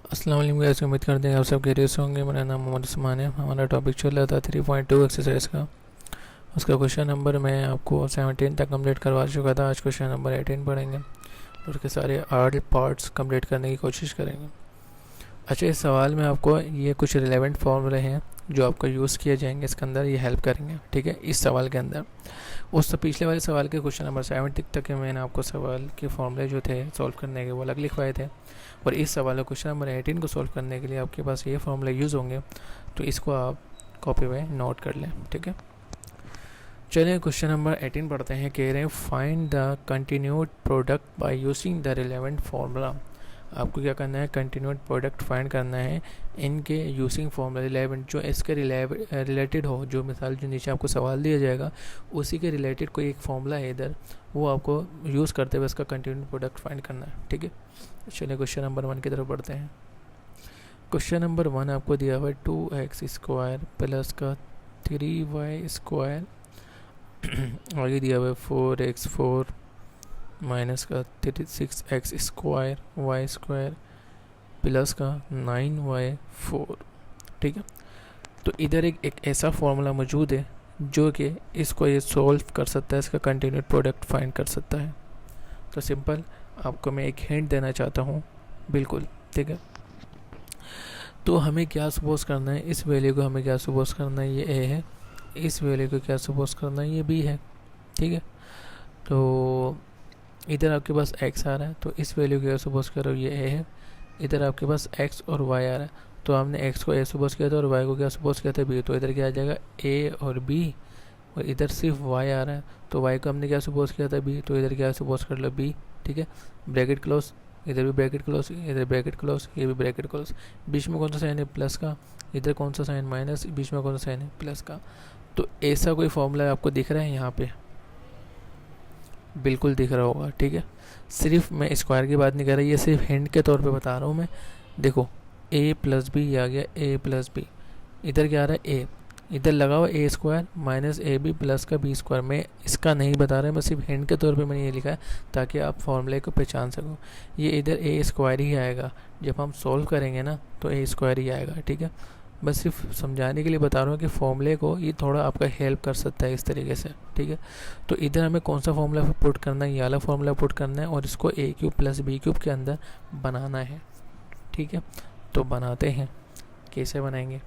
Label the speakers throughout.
Speaker 1: अस्सलाम वालेकुम गाइस, उम्मीद करते हैं आप सब खैरियत से होंगे। मेरा नाम मोहम्मद उस्मान है। हमारा टॉपिक चल रहा था 3.2 एक्सरसाइज का। उसका क्वेश्चन नंबर मैं आपको 17 तक कंप्लीट करवा चुका था। आज क्वेश्चन नंबर 18 पढ़ेंगे और उसके सारे 8 पार्ट्स कंप्लीट करने की कोशिश करेंगे। अच्छा, इस सवाल में आपको ये कुछ रिलेवेंट फॉर्मूले हैं जो आपको यूज़ किए जाएंगे इसके अंदर, ये हेल्प करेंगे। ठीक है, इस सवाल के अंदर उस पिछले वाले सवाल के क्वेश्चन नंबर 70 तक के मैंने आपको सवाल के फॉर्मूले जो थे सॉल्व करने के वो अलग लिखवाए थे, और इस सवाल क्वेश्चन नंबर 18 को सॉल्व करने के लिए आपके पास ये फॉर्मूले यूज़ होंगे, तो इसको आप कॉपी में नोट कर लें। ठीक है, चलिए क्वेश्चन नंबर 18 पढ़ते हैं। कह रहे हैं find the continued product by using the relevant formula. आपको क्या करना है, कंटिन्यूड प्रोडक्ट फाइंड करना है इनके यूजिंग फार्मूला रिलेवेंट, जो इसके रिलेटेड हो। जो मिसाल जो नीचे आपको सवाल दिया जाएगा उसी के रिलेटेड कोई एक फार्मूला है इधर, वो आपको यूज़ करते हुए इसका कंटिन्यूड प्रोडक्ट फाइंड करना है। ठीक है, चलिए क्वेश्चन नंबर 1 की तरफ बढ़ते हैं। क्वेश्चन नंबर 1 आपको दिया हुआ है 2x² प्लस का 3y², आगे दिया हुआ है 4x4 माइनस का 6x² y² प्लस का 9y4। ठीक है, तो इधर एक ऐसा फॉर्मूला मौजूद है जो कि इसको ये सॉल्व कर सकता है, इसका कंटिन्यूड प्रोडक्ट फाइंड कर सकता है। तो सिंपल आपको मैं एक हिंट देना चाहता हूँ, बिल्कुल। ठीक है, तो हमें क्या सपोज करना है, इस वैल्यू को हमें क्या सपोज करना है, ये a है। इस वैल्यू को क्या सपोज करना है, ये b है। ठीक है, तो इधर आपके पास x आ रहा है, तो इस वैल्यू को क्या सपोज करो, ये a है। इधर आपके पास x और y आ रहा है, तो हमने x को a सपोज किया था और y को क्या सपोज किया था, b। तो इधर क्या आ जाएगा, a और b, और इधर सिर्फ y आ रहा है, तो y को हमने क्या सपोज किया था, b। तो इधर क्या सपोज कर लो, b। ठीक है, ब्रैकेट क्लोज, इधर भी ब्रैकेट क्लोज, इधर ब्रैकेट क्लोज, ये भी ब्रैकेट क्लोज। बीच में कौन सा साइन है, प्लस का। इधर कौन सा साइन, माइनस। बीच में कौन सा साइन है, प्लस का। तो ऐसा कोई फॉर्मूला आपको दिख रहा है यहाँ पे, बिल्कुल दिख रहा होगा। ठीक है, सिर्फ मैं स्क्वायर की बात नहीं कर रहा, ये सिर्फ हिंट के तौर पे बता रहा हूँ मैं। देखो a प्लस बी आ गया, a प्लस बी। इधर क्या आ रहा है, a। इधर लगा हुआ a² माइनस ए बी प्लस का b²। मैं इसका नहीं बता रहा, मैं सिर्फ हिंट के तौर पे मैंने ये लिखा है ताकि आप फॉर्मूले को पहचान सको। ये इधर a² ही आएगा, जब हम सॉल्व करेंगे ना तो a² ही आएगा। ठीक है, बस सिर्फ समझाने के लिए बता रहा हूँ कि फॉर्मूले को ये थोड़ा आपका हेल्प कर सकता है इस तरीके से। ठीक है, तो इधर हमें कौन सा फॉर्मूला पुट करना है, ये वाला फॉर्मूला पुट करना है, और इसको a³ प्लस b³ के अंदर बनाना है। ठीक है, तो बनाते हैं, कैसे बनाएंगे।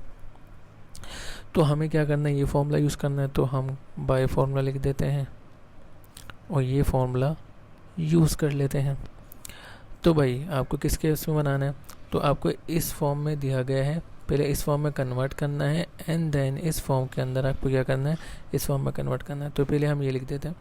Speaker 1: तो हमें क्या करना है, ये फॉर्मूला यूज़ करना है, तो हम बाय फॉर्मूला लिख देते हैं और ये फॉर्मूला यूज़ कर लेते हैं। तो भाई आपको किसके उसमें बनाना है, तो आपको इस फॉर्म में दिया गया है, पहले इस फॉर्म में कन्वर्ट करना है, एंड देन इस फॉर्म के अंदर आपको क्या करना है, इस फॉर्म में कन्वर्ट करना है। तो पहले हम ये लिख देते हैं,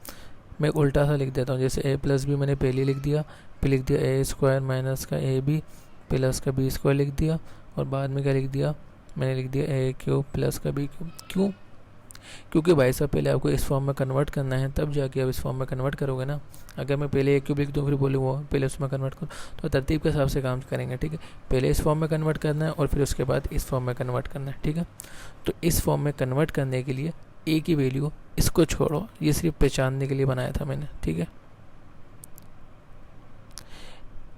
Speaker 1: मैं उल्टा सा लिख देता हूँ, जैसे a प्लस बी मैंने पहले लिख दिया, फिर लिख दिया a² माइनस का ए बी प्लस का b² लिख दिया, और बाद में क्या लिख दिया, मैंने लिख दिया a³ प्लस का b³। क्यों, क्योंकि भाई साहब पहले आपको इस फॉर्म में कन्वर्ट करना है, तब जाके आप इस फॉर्म में कन्वर्ट करोगे ना। अगर मैं पहले a³ लिख दूँ फिर बोलूँ वो पहले उसमें कन्वर्ट करो, तो तरतीब के हिसाब से काम करेंगे। ठीक है, पहले इस फॉर्म में कन्वर्ट करना है और फिर उसके बाद इस फॉर्म में कन्वर्ट करना है। ठीक है, तो इस फॉर्म में कन्वर्ट करने के लिए a की वैल्यू, इसको छोड़ो, ये सिर्फ पहचानने के लिए बनाया था मैंने। ठीक है,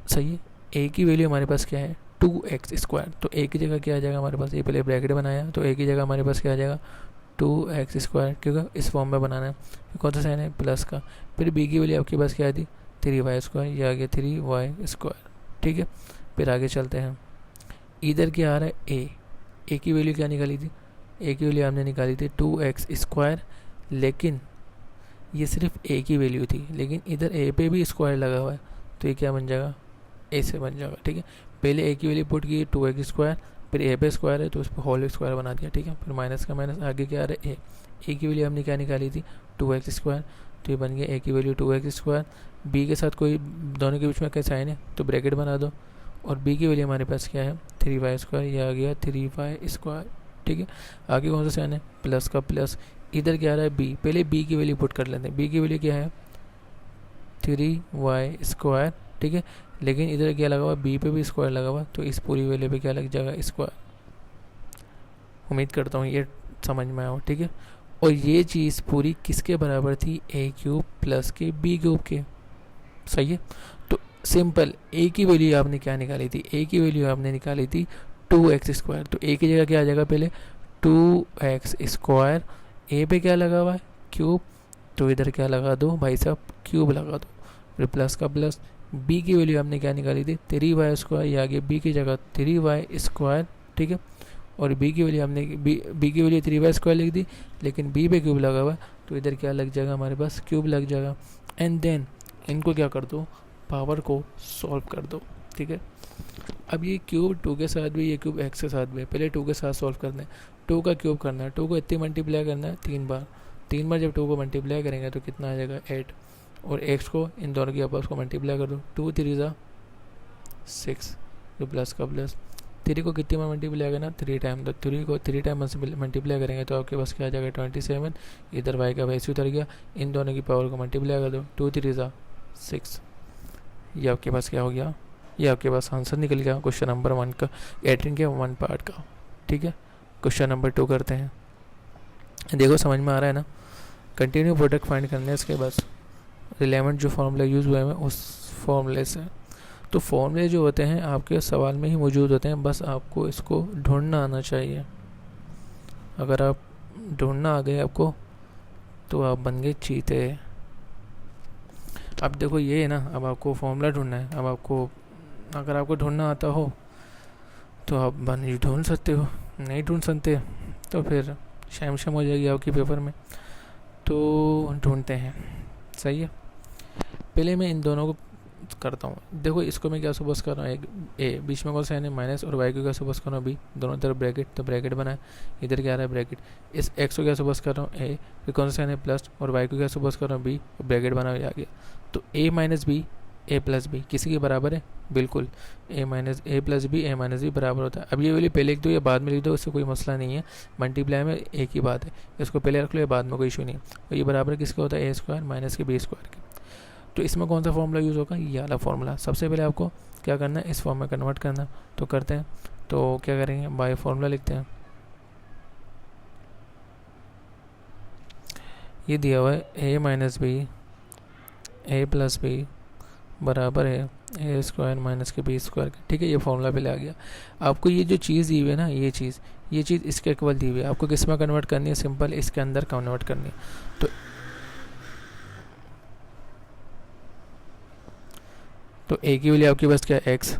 Speaker 1: सही है। a की वैल्यू हमारे पास क्या है, 2x²। तो a की जगह क्या आ जाएगा हमारे पास, ये पहले ब्रैकेट बनाया, तो a की जगह हमारे पास क्या आ जाएगा, 2x², क्योंकि इस फॉर्म में बनाना है। कौन सा साइन है, प्लस का। फिर b की वैल्यू आपके पास क्या थी, 3y², ये आ गया 3y²। ठीक है, फिर आगे चलते हैं। इधर क्या आ रहा है, a की वैल्यू क्या निकाली थी, a की वैल्यू हमने निकाली थी 2x², लेकिन ये सिर्फ a की वैल्यू थी, लेकिन इधर a पे भी स्क्वायर लगा हुआ है, तो ये क्या बन जाएगा, a से बन जाएगा। ठीक है, पहले a की वैल्यू पुट की 2x², फिर a पे स्क्वायर है तो उस पर होल स्क्वायर बना दिया। ठीक है, फिर माइनस का माइनस, आगे क्या आ रहा है, a की वैल्यू हमने क्या निकाली थी, 2x², तो ये बन गया a की वैल्यू 2x²। b के साथ कोई दोनों के बीच में कैसा साइन है, तो ब्रैकेट बना दो, और b की वैल्यू हमारे पास क्या है, 3y², ये आ गया 3y²। ठीक है, आगे कौन सा साइन है, प्लस का प्लस। इधर क्या आ रहा है, b। पहले b की वैल्यू पुट कर लेते हैं, b की वैल्यू क्या है, 3y²। ठीक है, लेकिन इधर क्या लगा हुआ, b पे भी स्क्वायर लगा हुआ, तो इस पूरी वैल्यू पे क्या लग जाएगा, स्क्वायर। उम्मीद करता हूँ ये समझ में आओ। ठीक है, और ये चीज़ पूरी किसके बराबर थी, a³ प्लस के b³ के। सही है, तो सिंपल ए की वैल्यू आपने क्या निकाली थी, ए की वैल्यू आपने निकाली थी 2x²। तो ए की जगह क्या आ जाएगा, पहले 2x², ए पे क्या लगा हुआ है क्यूब, तो इधर क्या लगा दो भाई साहब, क्यूब लगा दो, फिर प्लस का प्लस। बी की वैल्यू आपने क्या निकाली थी 3y², ये आ गया बी की जगह 3y², ठीक है। और बी की वैल्यू हमने बी की वैल्यू 3y² लिख दी, लेकिन बी पे क्यूब लगा हुआ है तो इधर क्या लग जाएगा हमारे पास, क्यूब लग जाएगा। एंड देन इनको क्या कर दो, पावर को सॉल्व कर दो, ठीक है। अब ये क्यूब 2 के साथ भी, ये क्यूब x के साथ भी, पहले 2 के साथ सॉल्व करना है, 2 का क्यूब करना है, 2 को इतनी मल्टीप्लाई करना है 3 बार, 3 बार जब 2 को मल्टीप्लाई करेंगे तो कितना आ जाएगा 8, और x को इन दोनों की आपस को मल्टीप्लाई कर दो, 2 3 ज़ा 6, जो प्लस का प्लस। 3 को कितनी बार मल्टीप्लाई करना, 3 टाइम, तो 3 को 3 टाइम मल्टीप्लाई करेंगे तो आपके पास क्या आ जाएगा 27, इधर y का वैल्यू उतर गया, इन दोनों की पावर को मल्टीप्लाई कर दो, 2 3 ज़ा 6, ये आपके पास क्या हो गया, ये आपके पास आंसर निकल गया क्वेश्चन नंबर 1 का, 18 के 1 पार्ट का, ठीक है। क्वेश्चन नंबर 2 करते हैं। देखो समझ में आ रहा है ना, कंटिन्यू प्रोडक्ट फाइंड करने है, इसके बाद रिलेवेंट जो फॉर्मूला यूज़ हुए हैं उस फॉर्मूले से। तो फॉर्मूले जो होते हैं आपके सवाल में ही मौजूद होते हैं, बस आपको इसको ढूंढना आना चाहिए। अगर आप ढूंढना आ गए आपको तो आप बन गए चीते। अब देखो ये है ना, अब आपको फॉर्मूला ढूंढना है, अब आपको अगर आपको ढूंढना आता हो तो आप बन ढूंढ सकते हो, नहीं ढूंढ सकते तो फिर शैम हो जाएगी आपकी पेपर में। तो ढूंढते हैं, सही है। पहले मैं इन दोनों को करता हूँ, देखो इसको मैं क्या सुबह कर रहा हूँ, एक ए बीच में कौन सा है माइनस, और वाई को क्या सुबह कर रहा हूँ बी, दोनों तरफ ब्रैकेट, तो ब्रैकेट बना है, इधर क्या आ रहा है ब्रैकेट। इस एक्स को क्या सुबह कर रहा हूँ ए, फिर कौन सा है प्लस, और वाई को क्या सुबह कर रहा हूँ बी, ब्रैकेट बना हुआ आ गया। तो ए माइनस बी, ए प्लस बी किसी के बराबर है, बिल्कुल ए प्लस बी, ए माइनस बी बराबर होता है। अब ये वाली पहले लिख दो या बाद में लिख दो, इससे कोई मसला नहीं है, मल्टीप्लाई में एक ही बात है, इसको पहले रख लो या बाद में कोई इशू नहीं है। तो ये बराबर किसका होता है, a² माइनस के b² के। तो इसमें कौन सा फॉर्मूला यूज़ होगा, ये वाला फॉर्मूला। सबसे पहले आपको क्या करना है, इस फॉर्म में कन्वर्ट करना, तो करते हैं। तो क्या करेंगे, बाय फॉर्मूला लिखते हैं, ये दिया हुआ है a minus B, A plus B बराबर है a² माइनस के b² के, ठीक है। ये फॉर्मूला पहले आ गया। आपको ये जो चीज़ दी हुई है ना, ये चीज़ इसके इक्वल दी हुई है, आपको किस में कन्वर्ट करनी है, सिंपल इसके अंदर कन्वर्ट करनी है। तो a की वैल्यू आपके पास क्या है x,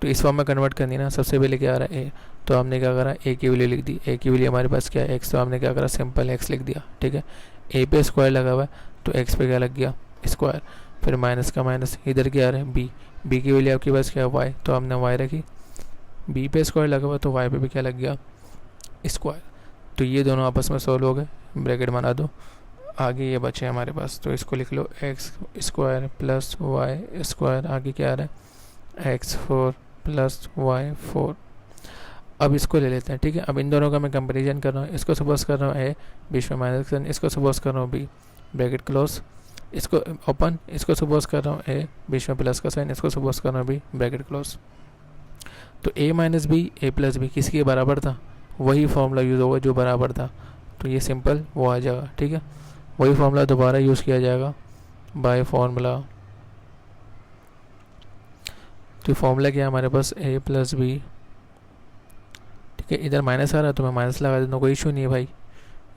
Speaker 1: तो इस फॉर्म में कन्वर्ट करनी है ना, सबसे पहले क्या आ रहा है a, तो हमने क्या करा, a की वैल्यू लिख दी, a की वैल्यू हमारे पास क्या है x, तो हमने क्या करा सिंपल x लिख दिया, ठीक है। a पे स्क्वायर लगा हुआ है तो x पे क्या लग गया स्क्वायर, फिर माइनस का माइनस, इधर क्या आ रहा है b की वैल्यू आपके पास क्या है y, तो हमने y रखी, b पे स्क्वायर लगा हुआ तो y पे भी क्या लग गया स्क्वायर। तो ये दोनों आपस में सॉल्व हो गए, ब्रैकेट बना दो, आगे ये बचे हमारे पास, तो इसको लिख लो x² प्लस y², आगे क्या आ रहा है x4 प्लस y4। अब इसको ले लेते हैं, ठीक है। अब इन दोनों का मैं कंपेरिजन कर रहा हूँ, इसको सपोज कर रहा हूँ a, बीच में माइनस, इसको सपोज कर रहा हूँ b, ब्रैकेट क्लोज, इसको ओपन, इसको सपोज कर रहा हूँ a, बीच में प्लस का साइन, इसको सपोज कर रहा हूँ b, ब्रैकेट क्लोज। तो a minus B, A plus B किसके बराबर था, वही फॉर्मूला यूज़ होगा जो बराबर था, तो ये सिंपल वो आ जाएगा, ठीक है। वही फॉर्मूला दोबारा यूज़ किया जाएगा बाय फॉर्मूला। तो फॉर्मूला क्या है हमारे पास, a प्लस बी, ठीक है। इधर माइनस आ रहा है तो मैं माइनस लगा देता हूँ, कोई इशू नहीं है भाई।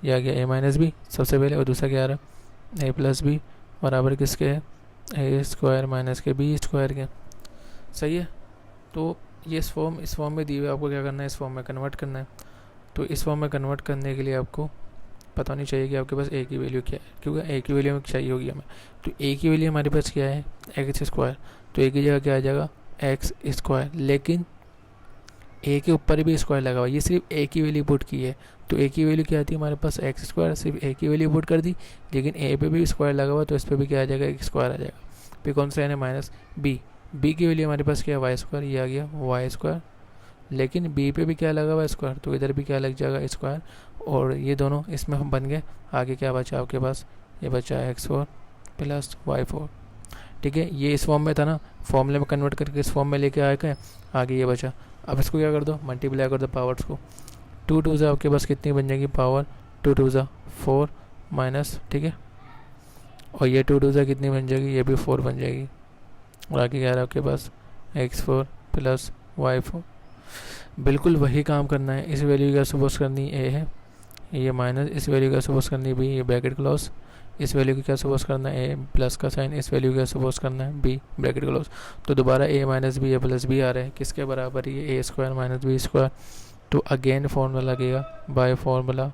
Speaker 1: ये आ गया a माइनस बी सबसे पहले, और दूसरा क्या आ रहा है a प्लस बी बराबर किसके है, a² माइनस के b² के, सही है। तो ये इस फॉर्म में दी हुई, आपको क्या करना है, इस फॉर्म में कन्वर्ट करना है। तो इस फॉर्म में कन्वर्ट करने के लिए आपको पता नहीं चाहिए कि आपके पास a की वैल्यू क्या है, क्योंकि a की वैल्यू चाहिए होगी हमें। तो a की वैल्यू हमारे पास क्या है x², तो a की जगह क्या आ जाएगा x², लेकिन a के ऊपर भी स्क्वायर लगा हुआ, ये सिर्फ a की वैल्यू पुट की है। तो a की वैल्यू क्या आती है हमारे पास x², सिर्फ a की वैल्यू पुट कर दी, लेकिन a पे भी स्क्वायर लगा हुआ तो इस पर भी क्या आ जाएगा x² आ जाएगा। फिर कौन सा है माइनस b की वैल्यू हमारे पास क्या है y², ये आ गया y², लेकिन b पे भी क्या लगा हुआ है स्क्वायर, तो इधर भी क्या लग जाएगा स्क्वायर, और ये दोनों इसमें हम बन गए। आगे क्या बचा आपके पास, ये बचा x4 प्लस y4, ठीक है। ये इस फॉर्म में था ना, फॉर्मूले में कन्वर्ट करके इस फॉर्म में लेके आए गए, आगे ये बचा। अब इसको क्या कर दो, मल्टीप्लाई कर दो पावर्स को, 2 2 आपके पास कितनी बन जाएगी पावर, 2 2 4 माइनस, ठीक है। और ये 2 2 कितनी बन जाएगी, ये भी 4 बन जाएगी, और आगे क्या आ रहा है आपके पास x4 प्लस y4। बिल्कुल वही काम करना है। इस वैल्यू का सपोज करनी a है, ये माइनस, इस वैल्यू का सपोज करनी b, ये ब्रैकेट क्लोज, इस वैल्यू की क्या सपोज करना है a, प्लस का साइन, इस वैल्यू का सपोज करना है b, ब्रैकेट क्लोज। तो दोबारा a minus b a plus b आ रहा है, किसके बराबर, ये a square minus b square. तो अगेन फॉर्मूला लगेगा by formula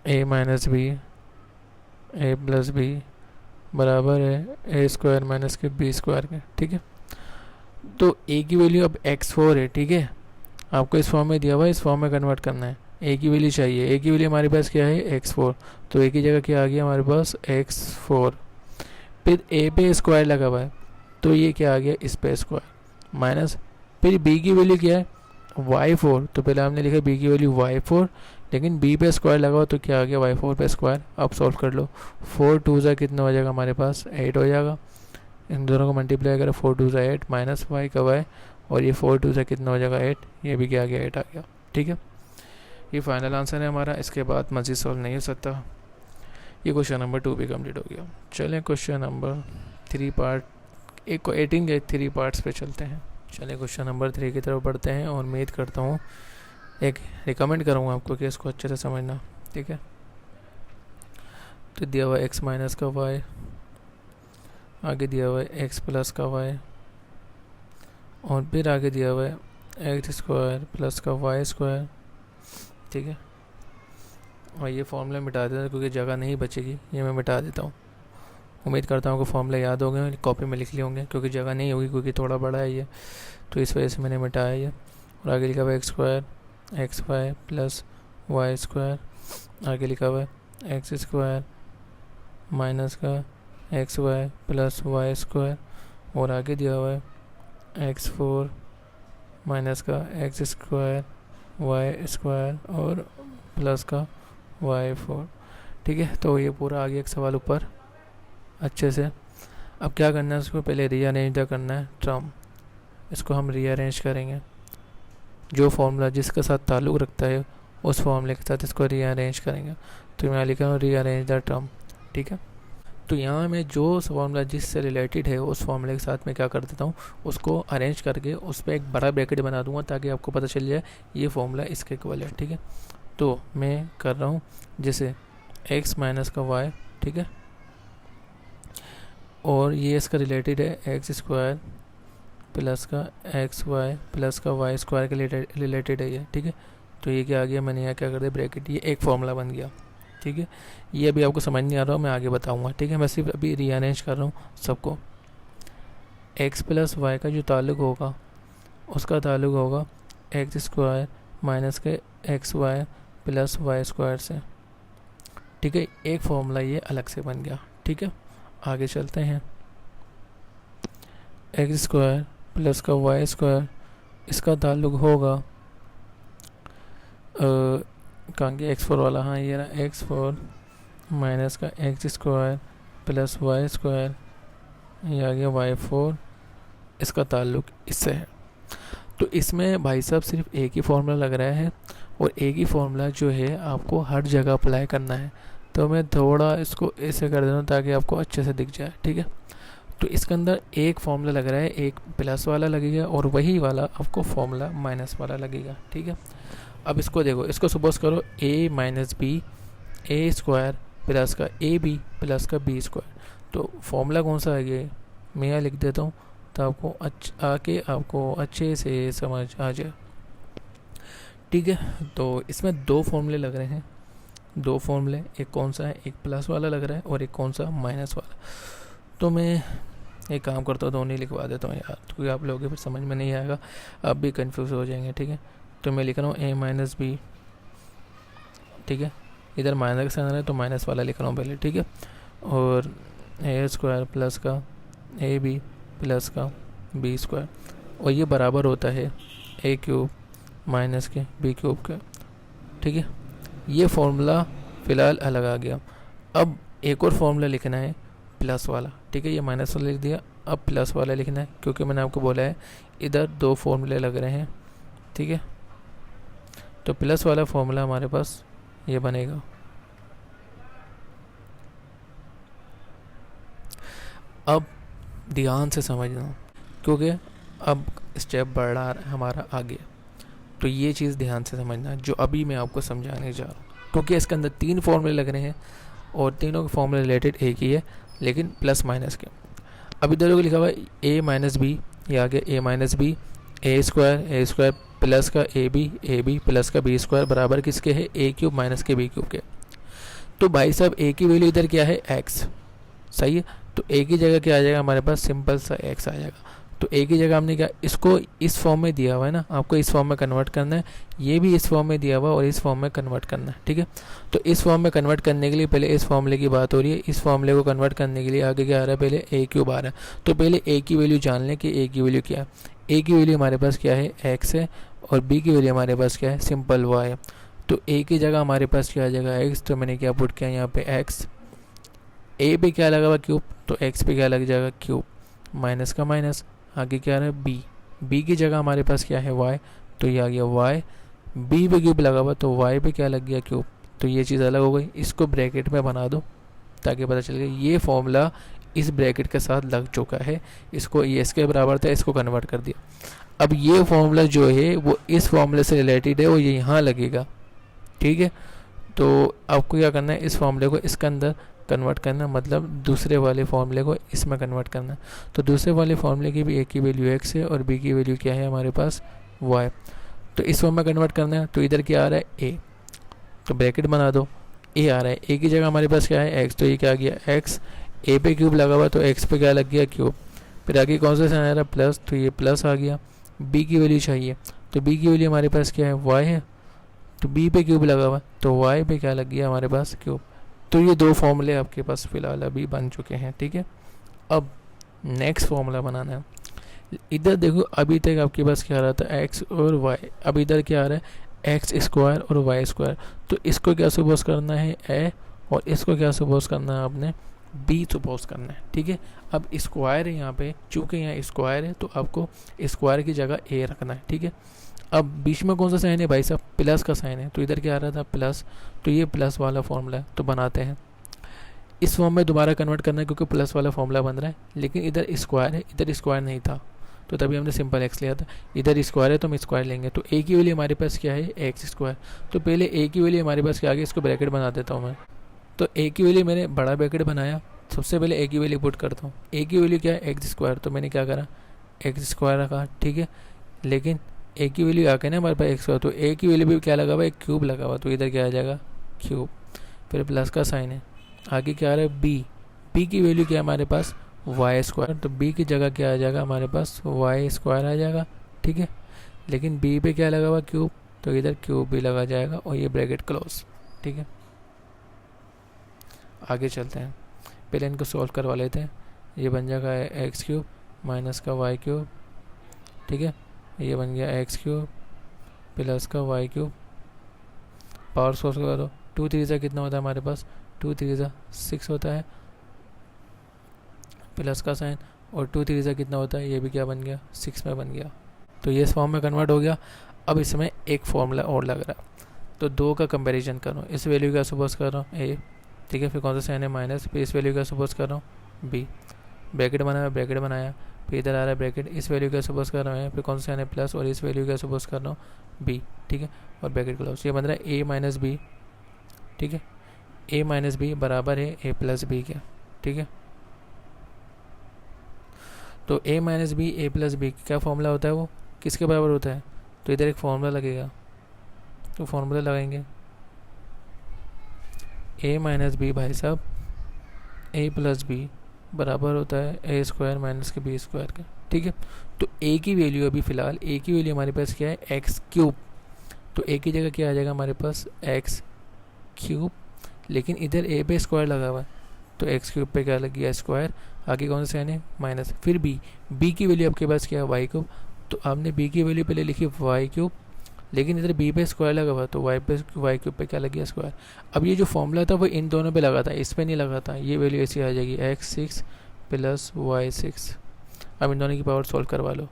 Speaker 1: a minus b a plus B बराबर है a स्क्वायर माइनस के बी स्क्वायर के। ठीक है, तो a की वैल्यू अब x4 है। ठीक है, आपको इस फॉर्म में दिया हुआ है, इस फॉर्म में कन्वर्ट करना है। a की वैल्यू चाहिए, a की वैल्यू हमारे पास क्या है x4, तो a की जगह क्या आ गया हमारे पास x4। फिर a पे स्क्वायर लगा हुआ है, तो ये क्या आ गया इस पे स्क्वायर, माइनस फिर b की वैल्यू क्या है y4, तो पहले हमने लिखा b की वैल्यू y4, लेकिन b पे स्क्वायर लगा हुआ तो क्या आ गया y4 पे स्क्वायर। अब सॉल्व कर लो, 4 2 ज़ा कितना हो जाएगा हमारे पास 8 हो जाएगा। इन दोनों को मल्टीप्लाई करो, 4 2 ज़ा 8 माइनस y का y, और ये 4 2 ज़ा कितना हो जाएगा 8, ये भी क्या आ गया 8 आ गया। ठीक है, ये फाइनल आंसर है हमारा, इसके बाद मज़ीद सॉल्व नहीं हो सकता। ये क्वेश्चन नंबर 2 भी कंप्लीट हो गया। चलें क्वेश्चन नंबर 3 पार्ट एक को 18 के 3 पार्ट्स पे चलते हैं। चलिए क्वेश्चन नंबर 3 की तरफ बढ़ते हैं, और उम्मीद करता हूँ एक रिकमेंड करूँगा आपको कि इसको अच्छे से समझना। ठीक है, तो दिया हुआ x माइनस का y, आगे दिया हुआ है x प्लस का y, और फिर आगे दिया हुआ है एक्स स्क्वायर प्लस का y स्क्वायर। ठीक है, और ये फॉर्मूला मिटा देता हूँ क्योंकि जगह नहीं बचेगी, ये मैं मिटा देता हूँ। उम्मीद करता हूँ कि फॉर्मूला याद हो गए, कॉपी में लिख लिए होंगे, क्योंकि जगह नहीं होगी क्योंकि थोड़ा बड़ा है ये, तो इस वजह से मैंने मिटाया ये। और आगे लिखा हुआ है X square X Y plus Y square, आगे लिखा हुआ है एक्स स्क्वायर माइनस का X Y plus Y square, और आगे दिया हुआ है x4 माइनस का एक्स स्क्वायर वाई स्क्वायर और प्लस का y4। ठीक है, तो ये पूरा आगे एक सवाल ऊपर अच्छे से। अब क्या करना है, इसको पहले रीअरेंज करना है टर्म, इसको हम रीअरेंज करेंगे। जो फॉर्मूला जिसके साथ ताल्लुक़ रखता है उस फॉर्मूले के साथ इसको रीअरेंज करेंगे। तो मैं लिखा हूँ रीअरेंज द टर्म। ठीक है, तो यहाँ मैं जो फॉर्मूला जिससे रिलेटेड है उस फॉर्मूले के साथ मैं क्या कर देता हूँ, उसको अरेंज करके उस पर एक बड़ा ब्रैकेट बना दूंगा ताकि आपको पता चल जाए ये फॉर्मूला इसके इक्वल है। ठीक है, तो मैं कर रहा हूँ जैसे x माइनस का y। ठीक है, और ये इसका रिलेटेड है एक्स स्क्वायर प्लस का एक्स वाई प्लस का वाई स्क्वायर के रिलेटेड है ये। ठीक है, तो ये क्या आ गया, मैंने यहाँ क्या कर दिया ब्रैकेट, ये एक फॉर्मूला बन गया। ठीक है, ये अभी आपको समझ नहीं आ रहा हो, मैं आगे बताऊंगा। ठीक है, मैं सिर्फ अभी रीअरेंज कर रहा हूँ सबको। x प्लस वाई का जो ताल्लुक होगा उसका ताल्लुक होगा एक्स स्क्वायर माइनस के X Y plus Y square से। ठीक है, एक फॉर्मूला ये अलग से बन गया। ठीक है, आगे चलते हैं। एक्स स्क्वायर प्लस का वाई स्क्वायर, इसका ताल्लुक होगा कहाँ के x4 वाला, हाँ ये रहा x4 माइनस का X square plus Y square, ये आ गया y4, इसका ताल्लुक इससे है। तो इसमें भाई साहब सिर्फ एक ही फॉर्मूला लग रहा है, और एक ही फॉर्मूला जो है आपको हर जगह अप्लाई करना है। तो मैं थोड़ा इसको ऐसे कर देता हूँ ताकि आपको अच्छे से दिख जाए। ठीक है, तो इसके अंदर एक फॉर्मूला लग रहा है, एक प्लस वाला लगेगा और वही वाला आपको फॉर्मूला माइनस वाला लगेगा। ठीक है, अब इसको देखो, इसको सपोज करो a minus B A square plus का ए बी प्लस का बी स्क्वायर। तो फॉर्मूला कौन सा है ये मैं यहाँ लिख देता हूँ तो आपको आपको अच्छे से समझ आ जाए। ठीक है, तो इसमें दो फॉर्मूले लग रहे हैं, दो फॉर्मूले, एक कौन सा है, एक प्लस वाला लग रहा है और एक कौन सा माइनस वाला। तो मैं एक काम करता हूँ, दोनों ही लिखवा देता हूँ यार, क्योंकि आप लोगों के फिर समझ में नहीं आएगा, आप भी कंफ्यूज हो जाएंगे। ठीक है, तो मैं लिख रहा हूँ a माइनस बी। ठीक है, इधर माइनस का साइन है तो माइनस वाला लिख रहा हूँ पहले। ठीक है, और ए स्क्वायर प्लस का ए बी प्लस का बी स्क्वायर, और ये बराबर होता है ए क्यूब माइनस के बी क्यूब के। ठीक है, ये फॉर्मूला फ़िलहाल अलग आ गया। अब एक और फॉर्मूला लिखना है प्लस वाला। ठीक है, ये माइनस वाला लिख दिया, अब प्लस वाला लिखना है, क्योंकि मैंने आपको बोला है इधर दो फॉर्मूले लग रहे हैं। ठीक है, तो प्लस वाला फॉर्मूला हमारे पास ये बनेगा। अब ध्यान से समझना, क्योंकि अब स्टेप बढ़ रहा है हमारा आगे, तो ये चीज़ ध्यान से समझना जो अभी मैं आपको समझाने जा रहा हूँ, क्योंकि इसके अंदर 3 फॉर्मूले लग रहे हैं और तीनों के फॉर्मूले रिलेटेड एक ही है, लेकिन प्लस माइनस के। अब इधर को लिखा हुआ है a माइनस बी, ये आ गया a minus B, A square plus का ए बी प्लस का बी स्क्वायर बराबर किसके है, a क्यूब माइनस के बी क्यूब के। तो भाई साहब a की वैल्यू इधर क्या है, x, सही है। तो a की जगह क्या आ जाएगा हमारे पास, सिंपल सा x आ जाएगा। तो a की जगह हमने क्या, इसको इस फॉर्म में दिया हुआ है ना, आपको इस फॉर्म में कन्वर्ट करना है, ये भी इस फॉर्म में दिया हुआ और इस फॉर्म में कन्वर्ट करना है, ठीक है। तो इस फॉर्म में कन्वर्ट करने के लिए पहले इस फॉर्मूले की बात हो रही है, इस फॉर्मूले को कन्वर्ट करने के लिए आगे क्या आ रहा है, पहले a क्यूब आ रहा है। तो पहले a की वैल्यू जान लें कि a की वैल्यू क्या है। a की वैल्यू हमारे पास क्या है, x है, और b की वैल्यू हमारे पास क्या है, सिंपल y है। तो a की जगह हमारे पास क्या आ जाएगा, x, तो मैंने क्या पुट किया यहाँ पे x, a पे क्या लगा हुआ क्यूब, तो x पे क्या लग जाएगा क्यूब, माइनस का माइनस, आगे क्या आ रहा है b की जगह हमारे पास क्या है y, तो ये आ गया y, b पे क्यूब लगा हुआ तो y पे क्या लग गया क्यूब, तो ये चीज़ अलग हो गई। इसको ब्रैकेट में बना दो ताकि पता चल गया ये फॉर्मूला इस ब्रैकेट के साथ लग चुका है, इसको ये इसके बराबर था, इसको कन्वर्ट कर दिया। अब ये फॉर्मूला जो है वो इस फॉर्मूले से रिलेटेड है, वो ये यहाँ लगेगा, ठीक है। तो आपको क्या करना है, इस फॉर्मूले को इसके अंदर कन्वर्ट करना, मतलब दूसरे वाले फॉर्मूले को इसमें कन्वर्ट करना। तो दूसरे वाले फॉर्मूले की भी a की वैल्यू x है और b की वैल्यू क्या है हमारे पास y, तो इस फॉर्म में कन्वर्ट करना है। तो इधर क्या आ रहा है a, तो ब्रैकेट बना दो, a आ रहा है, a की जगह हमारे पास क्या है x, तो ये क्या आ गया x, a पे क्यूब लगा हुआ तो x पे क्या लग गया क्यूब, फिर आगे कौन सा साइन आ रहा है प्लस, तो ये प्लस आ गया। b की वैल्यू चाहिए, तो b की वैल्यू हमारे पास क्या है y है, तो b पे क्यूब लगा हुआ तो y पे क्या लग गया हमारे पास क्यूब। तो ये 2 फॉर्मूले आपके पास फिलहाल अभी बन चुके हैं, ठीक है। अब नेक्स्ट फॉर्मूला बनाना है। इधर देखो अभी तक आपके पास क्या आ रहा था x और y, अब इधर क्या आ रहा है x स्क्वायर और y स्क्वायर। तो इसको क्या सपोज करना है a, और इसको क्या सपोज करना है आपने b सपोज करना है, ठीक है। अब स्क्वायर है यहाँ पे, चूँकि यहाँ स्क्वायर है तो आपको स्क्वायर की जगह a रखना है, ठीक है। अब बीच में कौन सा साइन है भाई साहब, प्लस का साइन है, तो इधर क्या आ रहा था प्लस, तो ये प्लस वाला फॉर्मूला है, तो बनाते हैं। इस फॉर्म में दोबारा कन्वर्ट करना है क्योंकि प्लस वाला फॉर्मूला बन रहा है, लेकिन इधर स्क्वायर है, इधर स्क्वायर नहीं था, तो तभी हमने सिंपल एक्स लिया था। इधर स्क्वायर है तो हम स्क्वायर लेंगे, तो a की वैल्यू हमारे पास क्या है एक्स स्क्वायर। तो पहले a की वैल्यू हमारे पास क्या आ गई, इसको ब्रैकेट बना देता हूँ मैं। तो a की वैल्यू मैंने बड़ा ब्रैकेट बनाया, सबसे पहले a की वैल्यू पुट करता हूँ। a की वैल्यू क्या है एक्स स्क्वायर, तो मैंने क्या करा एक्स स्क्वायर रखा, ठीक है। लेकिन a की वैल्यू आ गई ना हमारे पास एक्स, तो a की वैल्यू भी क्या लगा हुआ है क्यूब लगा हुआ, तो इधर क्या आ जाएगा क्यूब, फिर प्लस का साइन है, आगे क्या आ रहा है b की वैल्यू क्या है हमारे पास वाई स्क्वायर, तो b की जगह क्या आ जाएगा हमारे पास वाई स्क्वायर आ जाएगा, ठीक है। लेकिन b पे क्या लगा हुआ क्यूब, तो इधर क्यूब भी लगा जाएगा और ये ब्रैकेट क्लोज, ठीक है। आगे चलते हैं, पहले इनको सॉल्व करवा लेते हैं। ये बन जाएगा एक्स क्यूब माइनस का वाई क्यूब, ठीक है। ये बन गया एक्स क्यूब प्लस का वाई क्यूब, पावर सोर्स का दो, 2 3 कितना होता है हमारे पास 2 3 6 होता है, प्लस का साइन, और 2 3 कितना होता है, ये भी क्या बन गया 6 में बन गया। तो ये इस फॉर्म में कन्वर्ट हो गया। अब इसमें एक फॉर्मूला और लग रहा है, तो 2 का कंपैरिजन कर रहा हूँ, इस वैल्यू का सपोज कर रहा हूँ a, ठीक है। फिर कौन सा साइन है माइनस, फिर इस वैल्यू का सपोज कर रहा हूँ b, ब्रैकेट बनाया, फिर इधर आ रहा है ब्रैकेट, इस वैल्यू का सपोज कर रहा है, फिर कौन सा साइन है प्लस, और इस वैल्यू का सपोज कर रहा हूँ b, ठीक है, और ब्रैकेट क्लोज। ये बन रहा है a माइनस बी, ठीक है। a माइनस बी बराबर है a प्लस बी के, ठीक है। तो a minus B A plus B क्या फॉर्मूला होता है, वो किसके बराबर होता है, तो इधर एक फॉर्मूला लगेगा, तो फॉर्मूला लगाएंगे a माइनस बी भाई साहब a प्लस बी बराबर होता है a स्क्वायर माइनस के बी स्क्वायर का, ठीक है। तो a की वैल्यू अभी फ़िलहाल a की वैल्यू हमारे पास क्या है एक्स क्यूब, तो a की जगह क्या आ जाएगा हमारे पास एक्स क्यूब, लेकिन इधर a पे स्क्वायर लगा हुआ है, तो एक्स क्यूब पे क्या लग गया स्क्वायर, आगे कौन सा साइन है माइनस, फिर b की वैल्यू आपके पास क्या है वाई क्यूब, तो आपने b की वैल्यू पहले लिखी वाई क्यूब, लेकिन इधर b पे स्क्वायर लगा हुआ तो वाई क्यूब पे क्या लग गया स्क्वायर। अब ये जो फॉर्मूला था वो इन दोनों पे लगा था, इस पे नहीं लगा था, ये वैल्यू ऐसी आ जाएगी एक्स 6 प्लस वाई 6। अब इन दोनों की पावर सॉल्व करवा लो,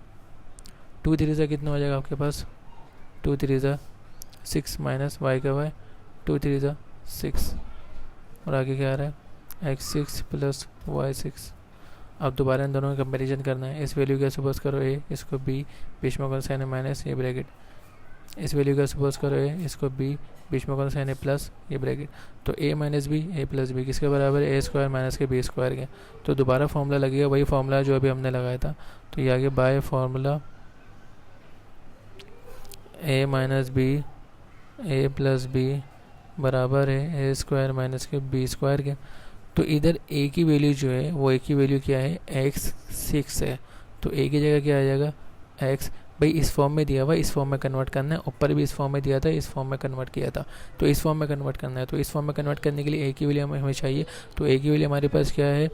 Speaker 1: 2 3 कितना हो जाएगा आपके पास 2 3 6 माइनस वाई का वाई 2 3 6, और आगे क्या आ रहा है एक्स 6 प्लस वाई 6, अब दोबारा इन दोनों का कंपेरिजन करना है। इस वैल्यू का सपोज करो ए, इसको बी, बीच में कौन साइन है माइनस, ये ब्रैकेट। इस वैल्यू का सपोज करो ए, इसको बी, बीच में कौन साइन है प्लस, ये ब्रैकेट। तो ए माइनस बी, ए प्लस बी किसके बराबर है, ए स्क्वायर माइनस के बी स्क्वायर के। तो दोबारा फॉर्मूला लगेगा, वही फॉर्मूला जो अभी हमने लगाया था। तो ये आगे by formula A minus B A plus B बराबर है ए स्क्वायर माइनस के बी स्क्वायर के। तो इधर ए की वैल्यू जो है वो ए की वैल्यू क्या है, x6 है। तो ए की जगह क्या आ जाएगा, x। भाई इस फॉर्म में दिया हुआ, इस फॉर्म में कन्वर्ट करना है। ऊपर भी इस फॉर्म में दिया था, इस फॉर्म में कन्वर्ट किया था। तो इस फॉर्म में कन्वर्ट करना है। तो इस फॉर्म में कन्वर्ट करने के लिए ए की वैल्यू हमें चाहिए। तो ए की वैल्यू हमारे पास क्या है,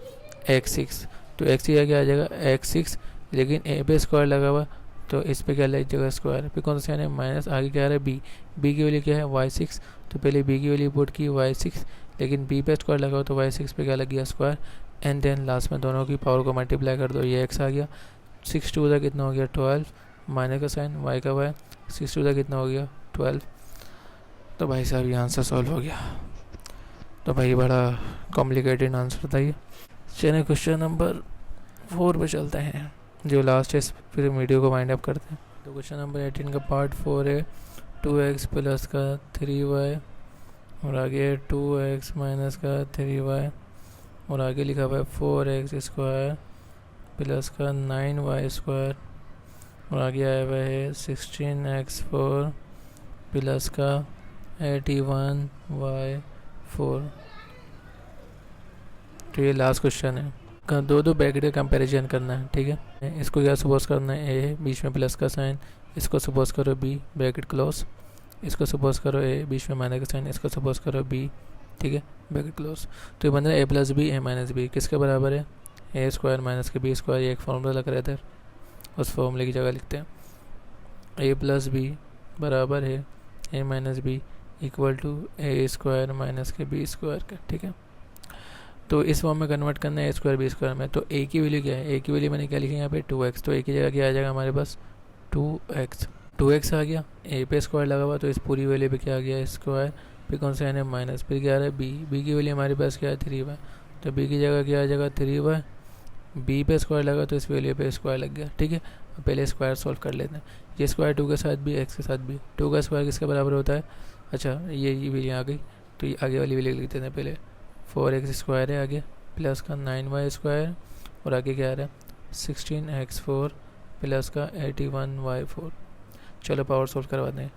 Speaker 1: x6। तो x की जगह क्या आ जाएगा, x6, लेकिन ए पे स्क्वायर लगा हुआ, तो इस पे क्या लग जाएगा स्क्वायर पे, कौन सा है माइनस। आगे क्या आ रहा है बी, बी की वैल्यू क्या है y6। तो पहले बी की वैल्यू पुट की y6, लेकिन बी पे स्क्वायर लगा हो तो y6 पे क्या लग गया स्क्वायर। एंड देन लास्ट में दोनों की पावर को मल्टीप्लाई कर दो, ये x आ गया। 6 टू का कितना हो गया 12, माइनस का साइन y का y, 6 टू का कितना हो गया 12। तो भाई साहब ये आंसर सॉल्व हो गया। तो भाई बड़ा कॉम्प्लिकेटेड आंसर था ये। चलिए क्वेश्चन नंबर 4 पे चलते हैं, जो लास्ट है, फिर वीडियो को वाइंड अप करते हैं। तो क्वेश्चन नंबर 18 का पार्ट 4 है 2x प्लस का 3y, और आगे 2x माइनस का 3y, और आगे लिखा हुआ है 4x स्क्वायर प्लस का 9y स्क्वायर, और आगे आया हुआ है 16x4 प्लस का 81y4। तो ये लास्ट क्वेश्चन है। दो ब्रैकेट का कंपैरिजन करना है, ठीक है। इसको क्या सपोज करना है, ए बीच में प्लस का साइन, इसको सपोज करो बी, ब्रैकेट क्लोज। इसको सपोज करो ए, बीच में माइनस का साइन, इसको सपोज करो बी, ठीक है, ब्रैकेट क्लोज। तो ये बन रहा है ए प्लस बी ए माइनस बी किसके बराबर है, ए स्क्वायर माइनस के बी स्क्वायर। ये एक फॉर्मूला लग रहा है, उस फॉर्मूले की जगह लिखते हैं ए प्लस बी बराबर है a minus b equal to a square minus के बी स्क्वायर का, ठीक है। तो इस फॉर्म में कन्वर्ट करना है ए स्क्वायर बी स्क्वायर में। तो ए की वैल्यू क्या है, ए की वैल्यू मैंने क्या लिखी है यहाँ पे 2x। तो ए की जगह क्या आ जाएगा हमारे पास 2x आ गया। ए पे स्क्वायर लगा हुआ, तो इस पूरी वैल्यू पे क्या आ गया स्क्वायर, फिर कौन सा है माइनस, फिर क्या आ रहा है बी की वैल्यू हमारे पास क्या है 3y। तो बी की जगह क्या आ जाएगा 3y, बी पे स्क्वायर लगा तो इस वैल्यू पे स्क्वायर लग गया, ठीक है। पहले स्क्वायर सॉल्व कर लेते हैं। ये स्क्वायर 2 के साथ भी, x के साथ भी। 2 का स्क्वायर किसके बराबर होता है, अच्छा ये वैल्यू आ गई, तो ये आगे वाली वैल्यू लिखते हैं पहले। 4x स्क्वायर है आगे, प्लस का 9y स्क्वायर, और आगे क्या आ रहा है 16x4 प्लस का 81y4। चलो पावर सॉल्व करवाते हैं।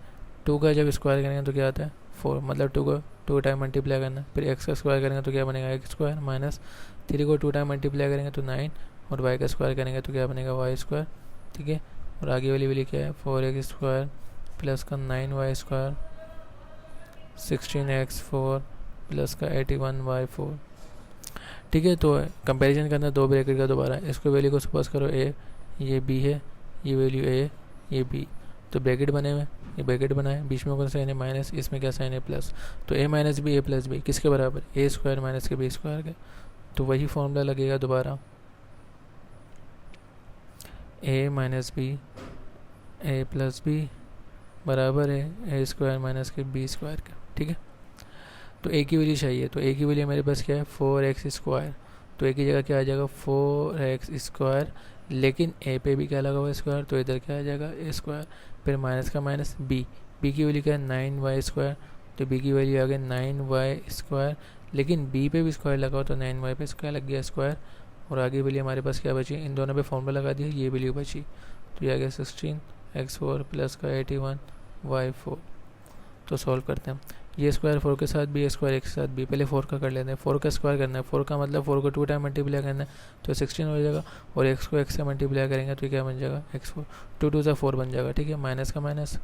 Speaker 1: 2 का जब स्क्वायर करेंगे तो क्या आता है 4, मतलब 2 को 2 टाइम मल्टीप्लाई करना। फिर x का स्क्वायर करेंगे तो क्या बनेगा x स्क्वायर, माइनस 3 को 2 टाइम मल्टीप्लाई करेंगे तो 9, और y का स्क्वायर करेंगे तो क्या बनेगा y स्क्वायर, ठीक है। और आगे वाली वैल्यू क्या है 4x स्क्वायर प्लस का 9y स्क्वायर 16x4 प्लस का 81y4, ठीक है। तो कंपैरिजन करना दो ब्रैकेट का दोबारा। इसको वैल्यू को सपोज करो a, ये b है, ये वैल्यू a, ये b। तो ब्रैकेट बने हुए, ये ब्रैकेट बनाए, बीच में कौन साइन है माइनस, इसमें क्या साइन है प्लस। तो a minus B A plus B किसके बराबर, ए स्क्वायर माइनस के बी स्क्वायर के। तो वही फॉर्मूला लगेगा दोबारा, a minus B A plus B बराबर है ए स्क्वायर माइनस के बी स्क्वायर का, ठीक है। तो ए की वैल्यू चाहिए, तो ए की वैल्यू मेरे पास क्या है 4x स्क्वायर। तो ए की जगह क्या आ जाएगा 4x स्क्वायर, लेकिन ए पे भी क्या लगा हुआ है स्क्वायर, तो इधर क्या आ जाएगा ए स्क्वायर, फिर माइनस का माइनस बी की वैल्यू क्या है 9y स्क्वायर। तो बी की वैल्यू आ गई 9y स्क्वायर, लेकिन बी पे भी स्क्वायर लगा हो तो 9y पे स्क्वायर लग गया स्क्वायर। और आगे वैल्यू हमारे पास क्या बची, इन दोनों पे फॉर्मूला लगा दिया, ये वैल्यू बची। तो ये आ गया 16x4 प्लस का 81y4। तो सॉल्व करते हैं। ये स्क्वायर 4 के साथ भी, ये स्क्वायर 1 के साथ भी। पहले 4 का कर लेते हैं। 4 का स्क्वायर करना है, 4 का मतलब 4 को 2 टाइम मल्टीप्लाई करना है तो 16 हो जाएगा, और x को x से मल्टीप्लाई करेंगे तो क्या बन जाएगा x4, 2 2 4 बन जाएगा, ठीक है। माइनस का माइनस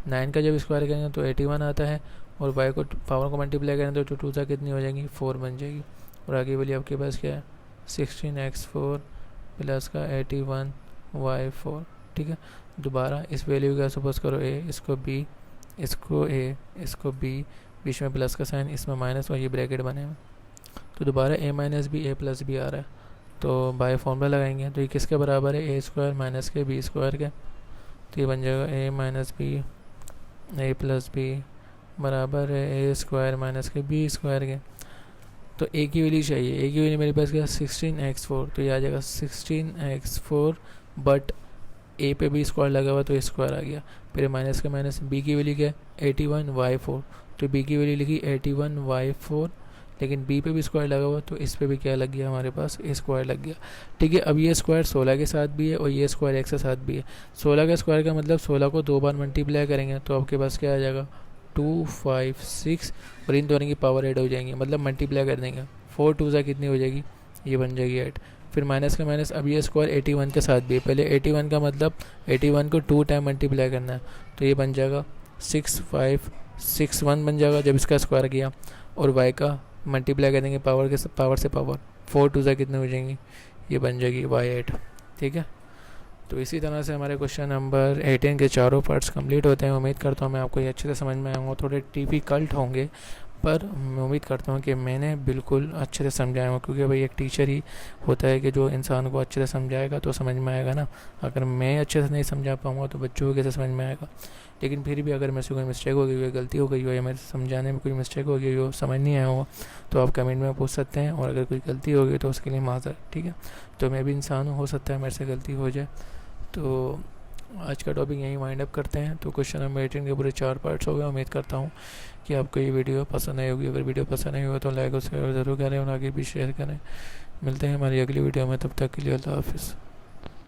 Speaker 1: 9 का जब स्क्वायर करेंगे तो 81 आता है, और y को पावर को मल्टीप्लाई करेंगे तो 2 2 कितनी हो जाएंगी 4 बन जाएगी। और आगे वाली आपके पास क्या है 16x4 प्लस का 81y4, ठीक है। दोबारा इस वैल्यू का सपोज करो a, इसको b, इसको a, इसको b, बीच में प्लस का साइन, इसमें माइनस, और ये ब्रैकेट बने हैं। तो दोबारा a minus B A plus b आ रहा है, तो बाय फॉर्मूला लगाएंगे। तो ये किसके बराबर है ए स्क्वायर माइनस के बी स्क्वायर के। तो ये बन जाएगा a minus B A plus B बराबर है ए स्क्वायर माइनस के बी स्क्वायर के। तो ए की वैल्यू चाहिए। ए की वैल्यू मेरे पास क्या 16x4, तो ये आ जाएगा 16x4 बट ए पे भी स्क्वायर लगा हुआ तो स्क्वायर आ गया। फिर माइनस का माइनस, बी की वैल्यू क्या 81y4, तो बी की वैल्यू लिखी 81y4, लेकिन बी पे भी स्क्वायर लगा हुआ तो इस पे भी क्या लग गया हमारे पास स्क्वायर लग गया। ठीक है, अब ये स्क्वायर 16 के साथ भी है और ये स्क्वायर x के साथ भी है। 16 का स्क्वायर का मतलब 16 को 2 बार मल्टीप्लाई करेंगे तो आपके पास क्या आ जाएगा 2 5 6, और इन दोनों की पावर 8 हो जाएंगी, मतलब मल्टीप्लाई कर देंगे। 4 2 सा कितनी हो जाएगी, ये बन जाएगी 8। फिर माइनस का माइनस, अब ये स्क्वायर 81 के साथ भी है। पहले 81 का मतलब 81 को 2 टाइम मल्टीप्लाई करना है, तो ये बन जाएगा 6 5 6 1 बन जाएगा जब इसका स्क्वायर किया। और y का मल्टीप्लाई कर देंगे पावर से पावर, 4 2 सा कितने हो जाएंगी, ये बन जाएगी y8। ठीक है, तो इसी तरह से हमारे क्वेश्चन नंबर 18 के चारों पार्ट्स कंप्लीट होते हैं। उम्मीद करता हूँ मैं आपको ये अच्छे से समझ में आऊँगा। थोड़े डिफ़िकल्ट होंगे पर मैं उम्मीद करता हूँ कि मैंने बिल्कुल अच्छे से समझाया हूँ, क्योंकि भाई एक टीचर ही होता है कि जो इंसान को अच्छे से समझाएगा तो समझ में आएगा ना। अगर मैं अच्छे से नहीं समझा पाऊँगा तो बच्चों को कैसे समझ में आएगा। लेकिन फिर भी अगर मेरे से कोई मिस्टेक हो गई हो, गलती हो गई हो, या मेरे समझाने में कोई मिस्टेक हो गई हो, समझ नहीं आया हो, तो आप कमेंट में पूछ सकते हैं। और अगर कोई गलती हो गई तो उसके लिए माज़र। ठीक है, तो मैं भी इंसान हूँ, हो सकता है मेरे से गलती हो जाए। तो आज का टॉपिक यहीं वाइंड अप करते हैं। तो क्वेश्चन नंबर 18 के पूरे 4 पार्ट्स हो गए। उम्मीद करता हूँ कि आपको ये वीडियो पसंद आई होगी। अगर वीडियो पसंद आई हो तो लाइक और शेयर ज़रूर करें और आगे भी शेयर करें। मिलते हैं हमारी अगली वीडियो में, तब तक के लिए अल्लाह हाफिज़।